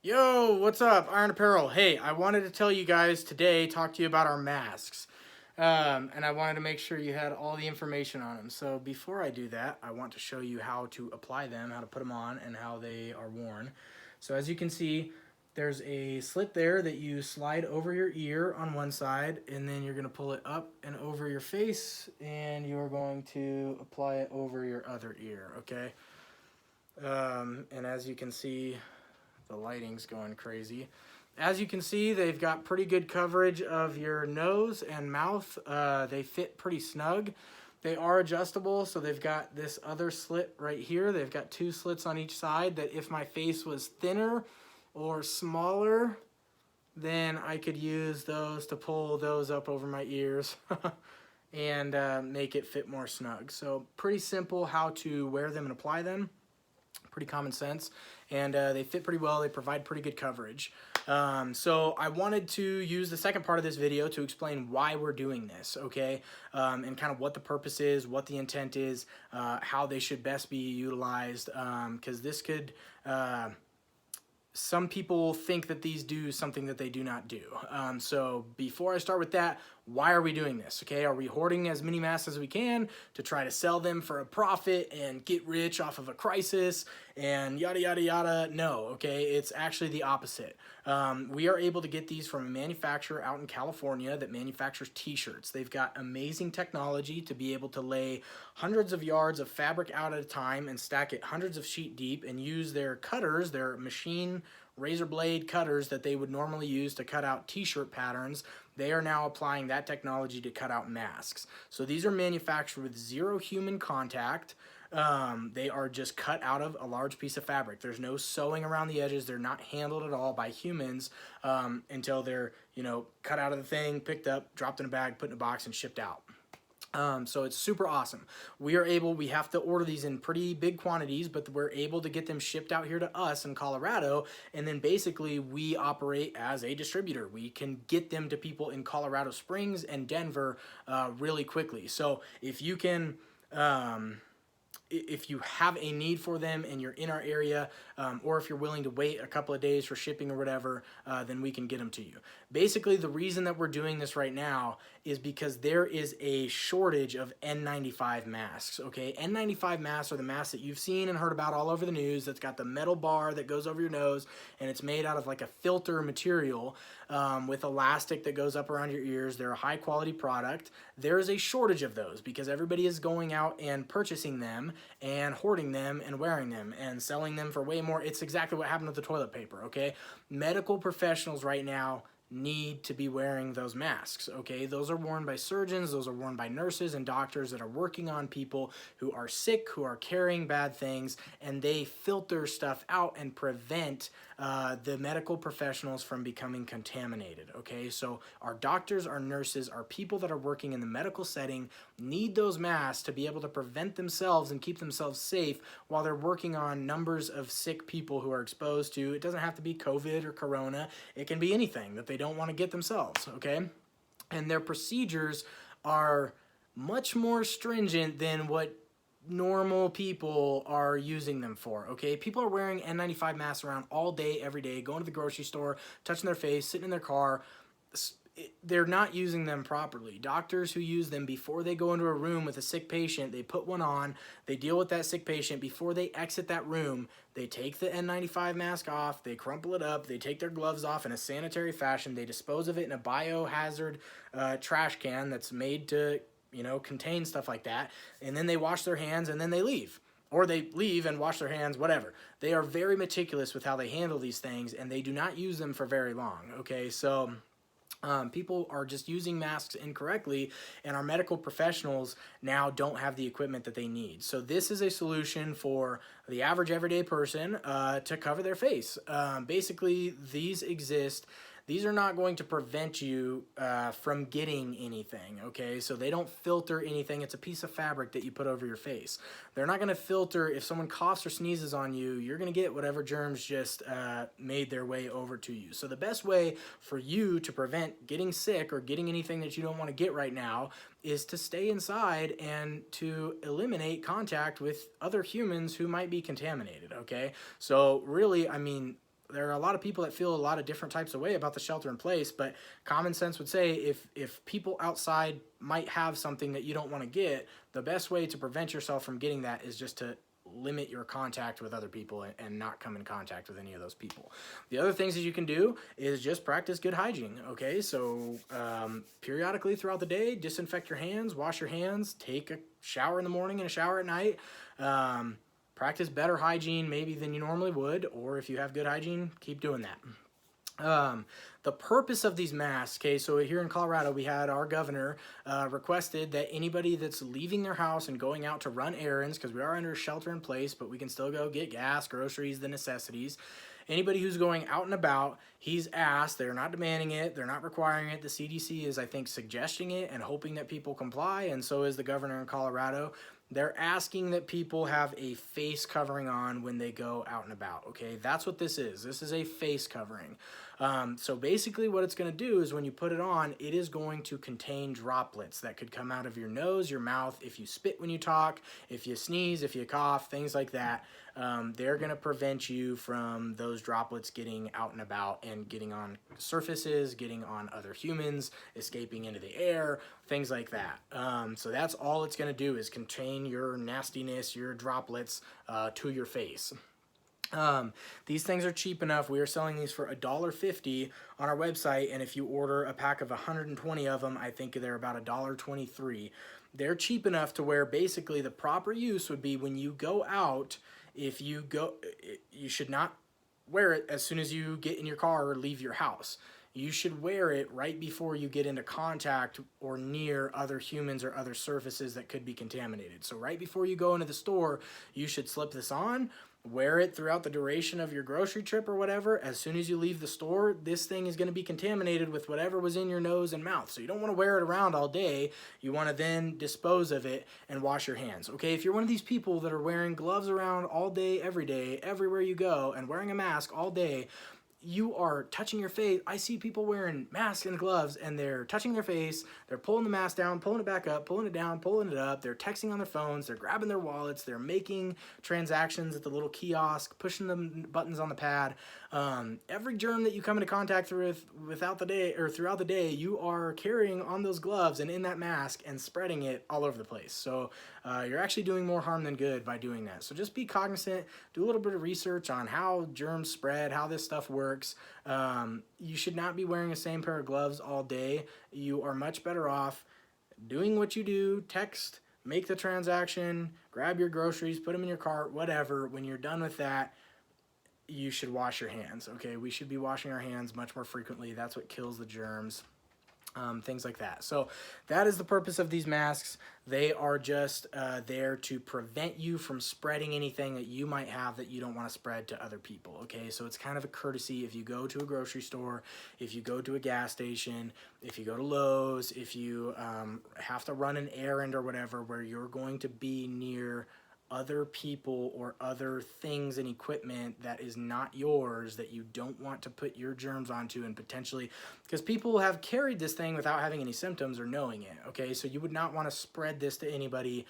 Yo, what's up? Iron Apparel. Hey, I wanted to tell you guys today, talk to you about our masks. And I wanted to make sure you had all the information on them. So before I do that, I want to show you how to apply them, how to put them on, and how they are worn. So as you can see, there's a slit there that you slide over your ear on one side, and then you're going to pull it up and over your face, and you're going to apply it over your other ear, okay? And as you can see, the lighting's going crazy. As you can see, they've got pretty good coverage of your nose and mouth. They fit pretty snug. They are adjustable, so they've got this other slit right here. They've got two slits on each side that if my face was thinner or smaller, then I could use those to pull those up over my ears and make it fit more snug. So pretty simple how to wear them and apply them. Pretty common sense, and they fit pretty well. They provide pretty good coverage. So I wanted to use the second part of this video to explain why we're doing this, okay? And kind of what the purpose is, what the intent is, how they should best be utilized, because this could... some people think that these do something that they do not do. So before I start with that, why are we doing this? Okay, are we hoarding as many masks as we can to try to sell them for a profit and get rich off of a crisis and yada, yada, yada? No, okay, it's actually the opposite. We are able to get these from a manufacturer out in California that manufactures t-shirts. They've got amazing technology to be able to lay hundreds of yards of fabric out at a time and stack it hundreds of sheet deep and use their cutters, their machine razor blade cutters that they would normally use to cut out t-shirt patterns. They are now applying that technology to cut out masks. So these are manufactured with zero human contact. They are just cut out of a large piece of fabric. There's no sewing around the edges. They're not handled at all by humans until they're, cut out of the thing, picked up, dropped in a bag, put in a box, and shipped out. So it's super awesome. We have to order these in pretty big quantities, but we're able to get them shipped out here to us in Colorado, and then basically we operate as a distributor. We can get them to people in Colorado Springs and Denver really quickly. So if you can... if you have a need for them and you're in our area, or if you're willing to wait a couple of days for shipping or whatever, then we can get them to you. Basically, the reason that we're doing this right now is because there is a shortage of N95 masks, okay? N95 masks are the masks that you've seen and heard about all over the news that's got the metal bar that goes over your nose, and it's made out of like a filter material with elastic that goes up around your ears. They're a high-quality product. There is a shortage of those because everybody is going out and purchasing them and hoarding them and wearing them and selling them for way more. It's exactly what happened with the toilet paper, okay? Medical professionals right now need to be wearing those masks, okay? Those are worn by surgeons, those are worn by nurses and doctors that are working on people who are sick, who are carrying bad things, and they filter stuff out and prevent the medical professionals from becoming contaminated, okay? So our doctors, our nurses, our people that are working in the medical setting need those masks to be able to prevent themselves and keep themselves safe while they're working on numbers of sick people who are exposed to, it doesn't have to be COVID or Corona, it can be anything that they don't want to get themselves, okay? And their procedures are much more stringent than what normal people are using them for, okay? People are wearing N95 masks around all day, every day, going to the grocery store, touching their face, sitting in their car. They're not using them properly. Doctors who use them before they go into a room with a sick patient, they put one on, they deal with that sick patient. Before they exit that room, they take the N95 mask off, they crumple it up, they take their gloves off in a sanitary fashion, they dispose of it in a biohazard trash can that's made to, contain stuff like that, and then they wash their hands and then they leave. Or they leave and wash their hands, whatever. They are very meticulous with how they handle these things, and they do not use them for very long, okay? So... people are just using masks incorrectly, and our medical professionals now don't have the equipment that they need. So this is a solution for the average everyday person to cover their face. Basically, these exist. These are not going to prevent you from getting anything, okay? So they don't filter anything. It's a piece of fabric that you put over your face. They're not going to filter. If someone coughs or sneezes on you, you're going to get whatever germs just made their way over to you. So the best way for you to prevent getting sick or getting anything that you don't want to get right now is to stay inside and to eliminate contact with other humans who might be contaminated, okay? So really, I mean, there are a lot of people that feel a lot of different types of way about the shelter in place, but common sense would say if people outside might have something that you don't want to get, the best way to prevent yourself from getting that is just to limit your contact with other people and not come in contact with any of those people. The other things that you can do is just practice good hygiene. Okay, so periodically throughout the day, disinfect your hands, wash your hands, take a shower in the morning and a shower at night. Practice better hygiene maybe than you normally would, or if you have good hygiene, keep doing that. The purpose of these masks, okay, so here in Colorado, we had our governor requested that anybody that's leaving their house and going out to run errands, because we are under shelter in place, but we can still go get gas, groceries, the necessities. Anybody who's going out and about, he's asked, they're not demanding it, they're not requiring it. The CDC is, I think, suggesting it and hoping that people comply, and so is the governor in Colorado. They're asking that people have a face covering on when they go out and about, okay? That's what this is. This is a face covering. So basically what it's going to do is when you put it on, it is going to contain droplets that could come out of your nose, your mouth, if you spit when you talk, if you sneeze, if you cough, things like that. They're going to prevent you from those droplets getting out and about and getting on surfaces, getting on other humans, escaping into the air, things like that. So that's all it's going to do is contain your nastiness, your droplets to your face. These things are cheap enough. We are selling these for $1.50 on our website, and if you order a pack of 120 of them, I think they're about $1.23. They're cheap enough to where basically the proper use would be when you go out. If you go, you should not wear it as soon as you get in your car or leave your house. You should wear it right before you get into contact or near other humans or other surfaces that could be contaminated. So right before you go into the store, you should slip this on, wear it throughout the duration of your grocery trip or whatever. As soon as you leave the store, this thing is going to be contaminated with whatever was in your nose and mouth. So you don't want to wear it around all day. You want to then dispose of it and wash your hands. Okay, if you're one of these people that are wearing gloves around all day, everywhere you go, and wearing a mask all day, you are touching your face. I see people wearing masks and gloves and they're touching their face, they're pulling the mask down, pulling it back up, pulling it down, pulling it up, they're texting on their phones, they're grabbing their wallets, they're making transactions at the little kiosk, pushing the buttons on the pad. Every germ that you come into contact with throughout the day, you are carrying on those gloves and in that mask and spreading it all over the place. So you're actually doing more harm than good by doing that. So just be cognizant, do a little bit of research on how germs spread, how this stuff works. You should not be wearing the same pair of gloves all day. You are much better off doing what you do, text, make the transaction, grab your groceries, put them in your cart, whatever. When you're done with that, you should wash your hands, okay? We should be washing our hands much more frequently. That's what kills the germs. Things like that. So that is the purpose of these masks. They are just there to prevent you from spreading anything that you might have that you don't want to spread to other people. Okay, so it's kind of a courtesy if you go to a grocery store, if you go to a gas station, if you go to Lowe's, if you have to run an errand or whatever where you're going to be near other people or other things and equipment that is not yours that you don't want to put your germs onto, and potentially because people have carried this thing without having any symptoms or knowing it. Okay, so you would not want to spread this to anybody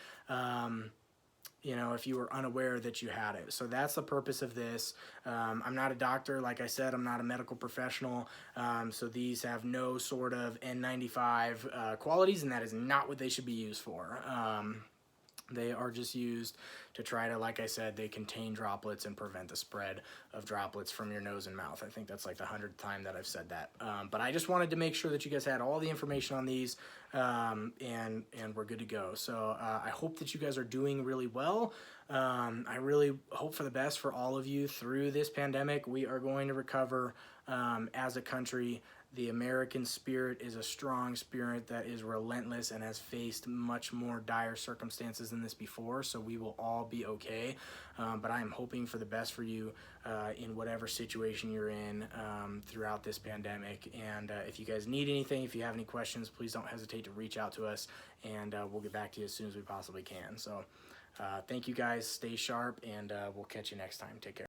you know, if you were unaware that you had it. So that's the purpose of this. I'm not a doctor. Like I said, I'm not a medical professional. So these have no sort of N95 qualities, and that is not what they should be used for. They are just used to try to, like I said, they contain droplets and prevent the spread of droplets from your nose and mouth. I think that's like the 100th time that I've said that. But I just wanted to make sure that you guys had all the information on these, and we're good to go. So I hope that you guys are doing really well. I really hope for the best for all of you through this pandemic. We are going to recover as a country. The American spirit is a strong spirit that is relentless and has faced much more dire circumstances than this before, so we will all be okay. But I am hoping for the best for you in whatever situation you're in throughout this pandemic. And if you guys need anything, if you have any questions, please don't hesitate to reach out to us, and we'll get back to you as soon as we possibly can. So thank you guys. Stay sharp, and we'll catch you next time. Take care.